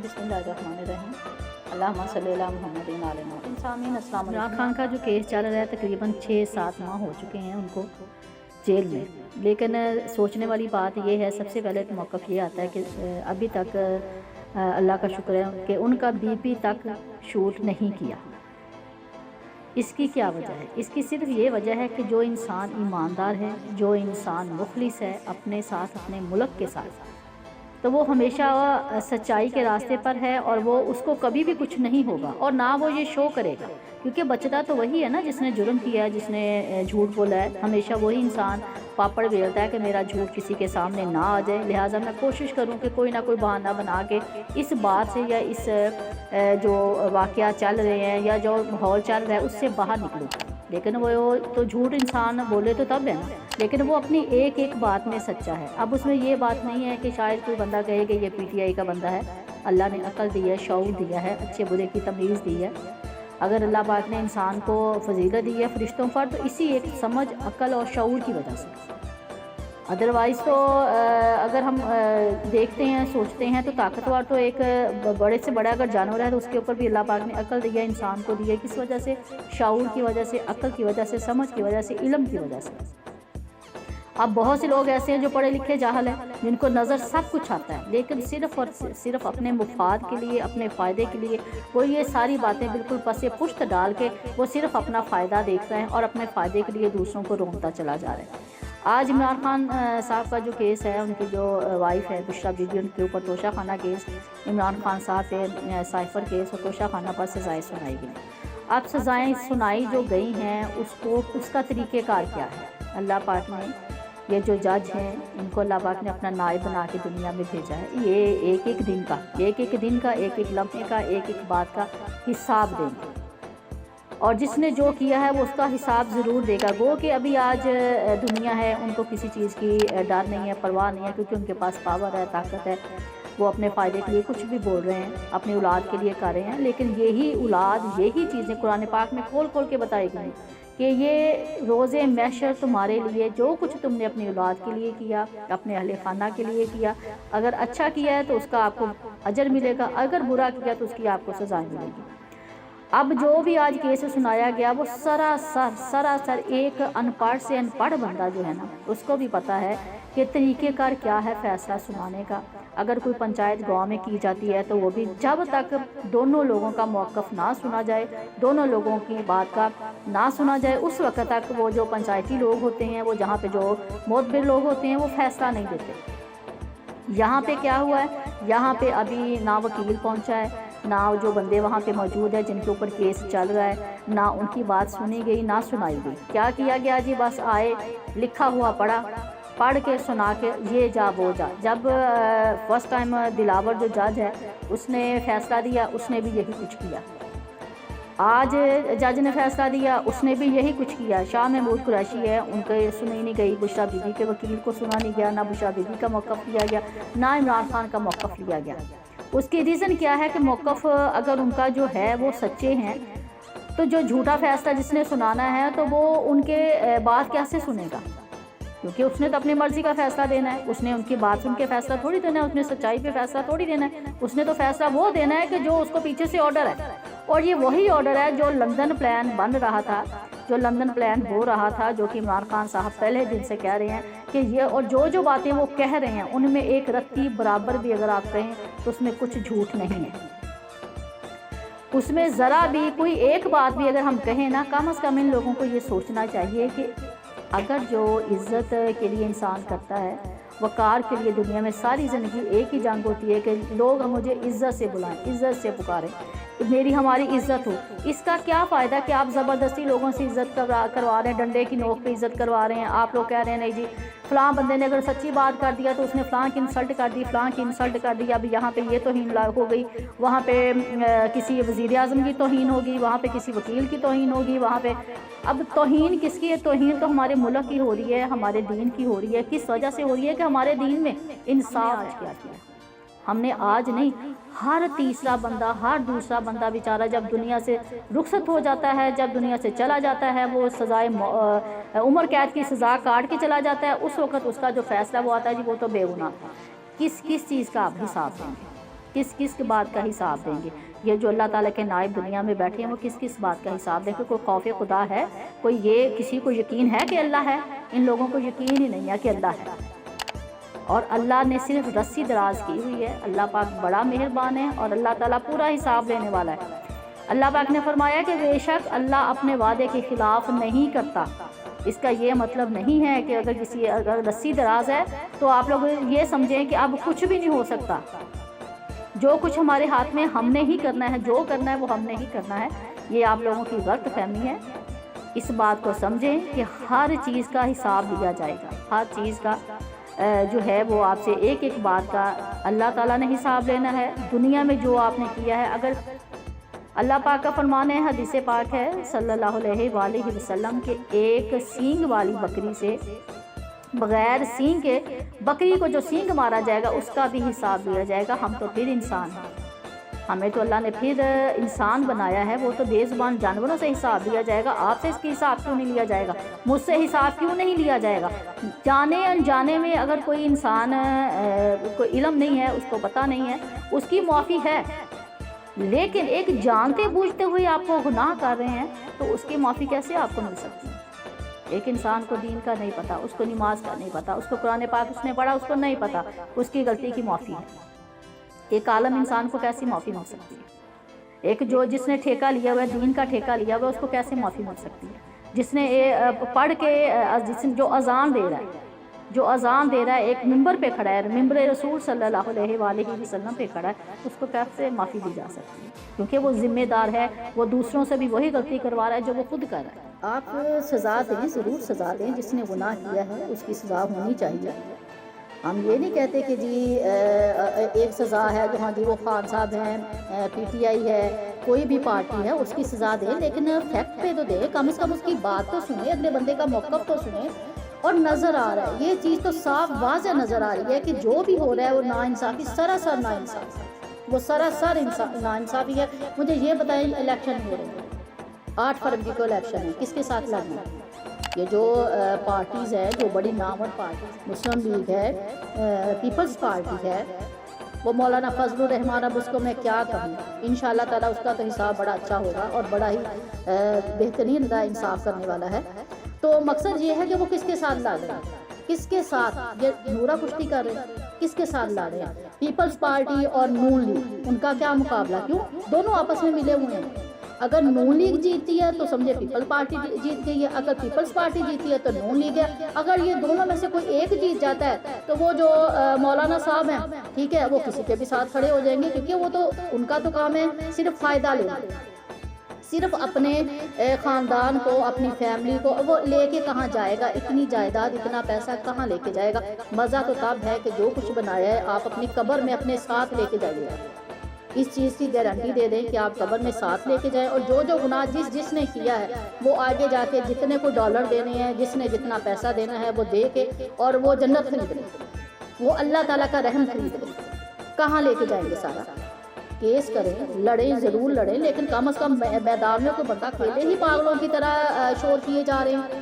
बिस्मिल्लाहिर्रहमानिर्रहीम। अल्लाहुम्मा सल्ली अला मुहम्मदिन व अला मुहम्मद। सामीन अस्सलाम वालेकुम। इमरान खान का जो केस चल रहा है तकरीबन 6-7 माह हो चुके हैं उनको जेल में, लेकिन सोचने वाली बात ये है, सबसे पहले तो मौक़िफ़ ये आता है कि अभी तक अल्लाह का शुक्र है कि उनका बीपी तक शूट नहीं किया। इसकी क्या वजह है? इसकी सिर्फ ये वजह है कि जो इंसान ईमानदार है, जो इंसान मुखलिस है अपने साथ, अपने मुल्क के साथ, तो वो हमेशा सच्चाई के रास्ते पर है और वो उसको कभी भी कुछ नहीं होगा और ना वो ये शो करेगा, क्योंकि बचता तो वही है ना जिसने जुर्म किया है, जिसने झूठ बोला है। हमेशा वही इंसान पापड़ बेलता है कि मेरा झूठ किसी के सामने ना आ जाए, लिहाजा मैं कोशिश करूं कि कोई ना कोई बहाना बना के इस बात से या इस जो वाक़या चल रहे हैं या जो माहौल चल रहा है उससे बाहर निकलूँ। लेकिन वो तो झूठ इंसान बोले तो तब है ना, लेकिन वो अपनी एक एक बात में सच्चा है। अब उसमें ये बात नहीं है कि शायद कोई बंदा कहे कि ये पीटीआई का बंदा है। अल्लाह ने अक्ल दी है, शऊर दिया है, अच्छे बुरे की तमीज़ दी है। अगर अल्लाह पाक ने इंसान को फजीलत दी है फरिश्तों पर, तो इसी एक समझ, अक्ल और शऊर की वजह से। अदरवाइज़ तो अगर हम देखते हैं, सोचते हैं, तो ताकतवर तो एक बड़े से बड़ा अगर जानवर है तो उसके ऊपर भी अल्लाह पाक ने अक्ल दी है, इंसान को दी है। किस वजह से? शऊर की वजह से, अक्ल की वजह से, समझ की वजह से, इल्म की वजह से। अब बहुत से लोग ऐसे हैं जो पढ़े लिखे जाहल हैं, जिनको नज़र सब कुछ आता है, लेकिन सिर्फ़ और सिर्फ अपने मुफाद के लिए, अपने फ़ायदे के लिए वो ये सारी बातें बिल्कुल पसे पुश्त डाल के वो सिर्फ अपना फ़ायदा देख रहे हैं और अपने फ़ायदे के लिए दूसरों को रोकता चला जा रहा है। आज इमरान खान साहब का जो केस है, उनकी जो वाइफ है बुशरा बीबी, उनके ऊपर तोशा खाना केस, इमरान खान साहब पे साइफ़र केस और तोशा खाना पर सज़ाएँ सुनाई गई। अब सज़ाएँ सुनाई जो गई हैं उसको, उसका तरीक़ेकार क्या है? अल्लाह पाक ने ये जो जज हैं इनको अल्लाह पाक ने अपना नायब बना के दुनिया में भेजा है। ये एक एक दिन का, एक एक दिन का, एक एक लम्हे का, एक एक बात का हिसाब देंगे और जिसने जो किया है वो उसका हिसाब ज़रूर देगा। गो कि अभी आज दुनिया है, उनको किसी चीज़ की डर नहीं है, परवाह नहीं है, क्योंकि उनके पास पावर है, ताकत है। वो अपने फ़ायदे के लिए कुछ भी बोल रहे हैं, अपनी औलाद के लिए कर रहे हैं। लेकिन यही औलाद, यही चीज़ें कुरान पाक में खोल खोल के बताई गई कि ये रोज़े महशर तुम्हारे लिए, जो कुछ तुमने अपनी औलाद के लिए किया, अपने अहले खाना के लिए किया, अगर अच्छा किया है तो उसका आपको अजर मिलेगा, अगर बुरा किया तो उसकी आपको सज़ा मिलेगी। अब जो भी आज केस सुनाया गया वो सरासर एक अनपढ़ से अनपढ़ बंदा जो है ना, उसको भी पता है कि तरीक़ेकार क्या है फ़ैसला सुनाने का। अगर कोई पंचायत गांव में की जाती है तो वो भी जब तक दोनों लोगों का मौक़िफ़ ना सुना जाए, दोनों लोगों की बात का ना सुना जाए, उस वक्त तक वो जो पंचायती लोग होते हैं, वो जहाँ पे जो मोतबर लोग होते हैं, वो फ़ैसला नहीं देते। यहाँ पे क्या हुआ है? यहाँ पे अभी ना वकील पहुँचा है, ना जो बंदे वहाँ पे मौजूद है जिनके ऊपर केस चल रहा है, ना उनकी बात सुनी गई, ना सुनाई गई। क्या किया गया जी? बस आए, लिखा हुआ पढ़ के सुना के ये जा वो जा। जब फर्स्ट टाइम दिलावर जो जज है उसने फ़ैसला दिया, उसने भी यही कुछ किया। आज जज ने फ़ैसला दिया, उसने भी यही कुछ किया। शाह महमूद कुरैशी है, उनके सुनी नहीं गई, बुशरा बीबी के वकील को सुना नहीं गया, ना बुशरा बीबी का मौक़िफ़ लिया गया, ना इमरान खान का मौक़िफ़ लिया गया। उसकी रीज़न क्या है कि मौक़िफ़ अगर उनका जो है वो सच्चे हैं तो जो झूठा फ़ैसला जिसने सुनाना है तो वो उनके बात कैसे सुनेगा? क्योंकि उसने तो अपनी मर्ज़ी का फ़ैसला देना है, उसने उनकी बात सुन के फ़ैसला थोड़ी देना है, उसने सच्चाई पे फ़ैसला थोड़ी देना है। उसने तो फ़ैसला वो देना है कि जो उसको पीछे से ऑर्डर है, और ये वही ऑर्डर है जो लंदन प्लान बन रहा था, जो लंदन प्लान हो रहा था, जो कि इमरान खान साहब पहले दिन से कह रहे हैं कि ये, और जो बातें वो कह रहे हैं उनमें एक रत्ती बराबर भी अगर आप कहें तो उसमें कुछ झूठ नहीं है। उसमें ज़रा भी कोई एक बात भी अगर हम कहें ना, कम से कम इन लोगों को ये सोचना चाहिए कि अगर जो इज़्ज़त के लिए इंसान करता है, वक़ार के लिए दुनिया में सारी ज़िंदगी एक ही जंग होती है कि लोग मुझे इज़्ज़त से बुलाएं, इज़्ज़त से पुकारें, मेरी हमारी इज़्ज़त हो। इसका क्या फ़ायदा कि आप ज़बरदस्ती लोगों से इज़्ज़त करवा रहे हैं, डंडे की नोक पे इज़्ज़त करवा रहे हैं। आप लोग कह रहे हैं नहीं जी फ़लाँ बंदे ने अगर सच्ची बात कर दिया तो उसने फ़लाँ की इंसल्ट कर दी, फ़लाँ की इंसल्ट कर दी। अभी यहाँ पे ये तौहीन हो गई, वहाँ पे किसी वज़ीर आज़म की तौहीन होगी, वहाँ पे किसी वकील की तौहीन होगी, वहाँ पे अब तौहीन किसकी है? तौहीन तो हमारे मुल्क की हो रही है, हमारे दीन की हो रही है। किस वजह से हो रही है? कि हमारे दीन में इंसाफ क्या किया हमने। आज नहीं, हर तीसरा बंदा, हर दूसरा बंदा बेचारा जब दुनिया से रुखसत हो जाता है, जब दुनिया से चला जाता है, वो सज़ाए उम्र कैद की सज़ा काट के चला जाता है, उस वक़्त उसका जो फ़ैसला वो आता है जी वो तो बेगुनाह था। किस चीज़ का आप हिसाब देंगे? کس کس کی بات کا حساب دیں گے؟ یہ جو اللہ تعالیٰ کے نائب دنیا میں بیٹھے ہیں وہ کس کس بات کا حساب دیں گے؟ کوئی خوف خدا ہے؟ کوئی یہ کسی کو یقین ہے کہ اللہ ہے؟ ان لوگوں کو یقین ہی نہیں ہے کہ اللہ ہے، اور اللہ نے صرف رسی دراز کی ہوئی ہے۔ اللہ پاک بڑا مہربان ہے اور اللہ تعالیٰ پورا حساب لینے والا ہے۔ اللہ پاک نے فرمایا کہ بے شک اللہ اپنے وعدے کے خلاف نہیں کرتا۔ اس کا یہ مطلب نہیں ہے کہ اگر رسی دراز ہے تو آپ لوگ یہ سمجھیں کہ اب کچھ بھی نہیں ہو سکتا۔ جو کچھ ہمارے ہاتھ میں ہم نے ہی کرنا ہے، جو کرنا ہے وہ ہم نے ہی کرنا ہے، یہ آپ لوگوں کی غلط فہمی ہے۔ اس بات کو سمجھیں کہ ہر چیز کا حساب لیا جائے گا، ہر چیز کا جو ہے وہ آپ سے ایک ایک بات کا اللہ تعالیٰ نے حساب لینا ہے۔ دنیا میں جو آپ نے کیا ہے، اگر اللہ پاک کا فرمان ہے، حدیث پاک ہے صلی اللہ علیہ وآلہ وسلم کے ایک سینگ والی بکری سے بغیر سینگ کے بکری کو جو سینگ مارا جائے گا اس کا بھی حساب لیا جائے گا۔ ہم تو پھر انسان ہیں، ہمیں تو اللہ نے پھر انسان بنایا ہے، وہ تو بے زبان جانوروں سے حساب لیا جائے گا۔ آپ سے اس کی حساب کیوں نہیں لیا جائے گا؟ مجھ سے حساب کیوں نہیں لیا جائے گا؟ جانے انجانے میں اگر کوئی انسان کو علم نہیں ہے، اس کو پتہ نہیں ہے، اس کی معافی ہے، لیکن ایک جانتے بوجھتے ہوئے آپ کو گناہ کر رہے ہیں تو اس کی معافی کیسے آپ کو مل سکتی ہے؟ ایک انسان کو دین کا نہیں پتہ، اس کو نماز کا نہیں پتہ، اس کو قرآن پاک اس نے پڑھا اس کو نہیں پتہ، اس کی غلطی کی معافی ہے۔ ایک عالم انسان کو کیسی معافی مل سکتی ہے؟ ایک جس نے ٹھیکہ لیا ہوا ہے، دین کا ٹھیکہ لیا ہوا ہے، اس کو کیسے معافی مل سکتی ہے؟ جس نے پڑھ کے جو اذان دے رہا ہے ایک ممبر پہ کھڑا ہے، ممبر رسول صلی اللہ علیہ وآلہ وسلم پہ کھڑا ہے، اس کو کیسے معافی دی جا سکتی ہے؟ کیونکہ وہ ذمہ دار ہے، وہ دوسروں سے بھی وہی غلطی کروا رہا ہے جو وہ خود کر رہا ہے۔ آپ سزا دیں، ضرور سزا دیں، جس نے گناہ کیا ہے اس کی سزا ہونی چاہیے۔ ہم یہ نہیں کہتے کہ جی ایک سزا ہے جو ہاں جی وہ خان صاحب ہیں، پی ٹی آئی ہے، کوئی بھی پارٹی ہے، اس کی سزا دیں، لیکن فیکٹ پہ تو دیں، کم از کم اس کی بات تو سنیں، اگلے بندے کا موقف تو سنیں۔ اور نظر آ رہا ہے، یہ چیز تو صاف واضح نظر آ رہی ہے کہ جو بھی ہو رہا ہے وہ ناانصافی، سراسر ناانصافی، وہ سراسر ناانصافی ہے۔ مجھے یہ بتائیں، الیکشن ہو رہے ہیں، 8 فروری کو الیکشن ہے، کس کے ساتھ لڑنا ہے؟ یہ جو پارٹیز ہیں، جو بڑی نامور پارٹیز، مسلم لیگ ہے، پیپلز پارٹی ہے، وہ مولانا فضل الرحمان، اب اس کو میں کیا کہوں، انشاءاللہ تعالیٰ اس کا تو حساب بڑا اچھا ہوگا اور بڑا ہی بہترین انصاف کرنے والا ہے۔ تو مقصد یہ ہے کہ وہ کس کے ساتھ لڑ رہے ہیں، کس کے ساتھ یہ نورا کشتی کر رہے ہیں، کس کے ساتھ لڑ رہے ہیں؟ پیپلز پارٹی اور نون لیگ، ان کا کیا مقابلہ؟ کیوں دونوں آپس میں ملے ہوئے ہیں؟ اگر نون لیگ جیتتی ہے تو سمجھے پیپل پارٹی جیت گئی ہے، اگر پیپلز پارٹی جیتی ہے تو نون لیگ ہے۔ اگر یہ دونوں میں سے کوئی ایک جیت جاتا ہے تو وہ جو مولانا صاحب ہیں، ٹھیک ہے، وہ کسی کے بھی ساتھ کھڑے ہو جائیں گے، کیونکہ وہ تو ان کا تو کام ہے صرف فائدہ لینا، صرف اپنے خاندان کو، اپنی فیملی کو وہ لے کے کہاں جائے گا؟ اتنی جائیداد، اتنا پیسہ کہاں لے کے جائے گا؟ مزہ تو تب ہے کہ جو کچھ بنایا ہے آپ اپنی قبر میں اپنے ساتھ لے کے جائیے گا۔ اس چیز کی گارنٹی دے دیں کہ آپ قبر میں ساتھ لے کے جائیں، اور جو گناہ جس نے کیا ہے وہ آگے جا کے جتنے کو ڈالر دینے ہیں، جس نے جتنا پیسہ دینا ہے وہ دے کے، اور وہ جنت خرید لیں، وہ اللہ تعالیٰ کا رحم خرید لیں۔ کہاں لے کے جائیں گے؟ سارا کیس کریں، لڑیں، ضرور لڑیں، لیکن کم از کم میدان میں کوئی بندہ اکیلے ہی پاگلوں کی طرح شور کیے جا رہے ہیں،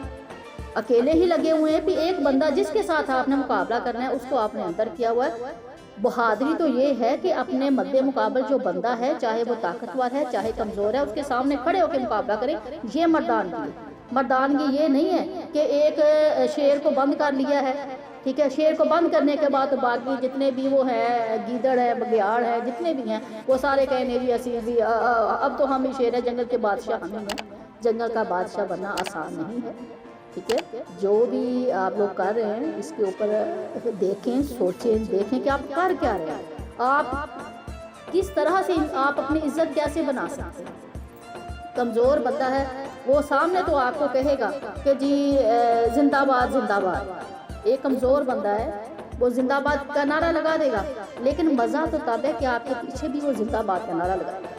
اکیلے ہی لگے ہوئے ہیں، پھر ایک بندہ جس کے ساتھ آپ نے مقابلہ کرنا ہے اس کو آپ نے اندر کیا ہوا ہے۔ بہادری تو یہ ہے کہ اپنے مد مقابل جو بندہ ہے، چاہے وہ طاقتور ہے چاہے کمزور ہے، اس کے سامنے کھڑے ہو کے مقابلہ کریں۔ یہ مردانگی یہ نہیں ہے کہ ایک شیر کو بند کر لیا ہے، ٹھیک ہے، شیر کو بند کرنے کے بعد باقی جتنے بھی وہ ہیں، گیدڑ ہے، بگیاڑ ہے، جتنے بھی ہیں، وہ سارے کہنے جی اسی بھی اب تو ہم ہی شیر ہے، جنگل کے بادشاہ ہم ہی ہیں۔ جنگل کا بادشاہ بننا آسان نہیں ہے، ٹھیک ہے۔ جو بھی آپ لوگ کر رہے ہیں اس کے اوپر دیکھیں، سوچیں، دیکھیں کہ آپ کر کیا رہے ہیں، آپ کس طرح سے آپ اپنی عزت کیسے بنا سکتے ہیں۔ کمزور بندہ ہے وہ سامنے تو آپ کو کہے گا کہ جی زندہ باد زندہ باد، ایک کمزور بندہ ہے وہ زندہ باد کا نعرہ لگا دے گا، لیکن مزہ تو تب ہے کہ آپ کے پیچھے بھی وہ زندہ باد کا نعرہ لگائے گا۔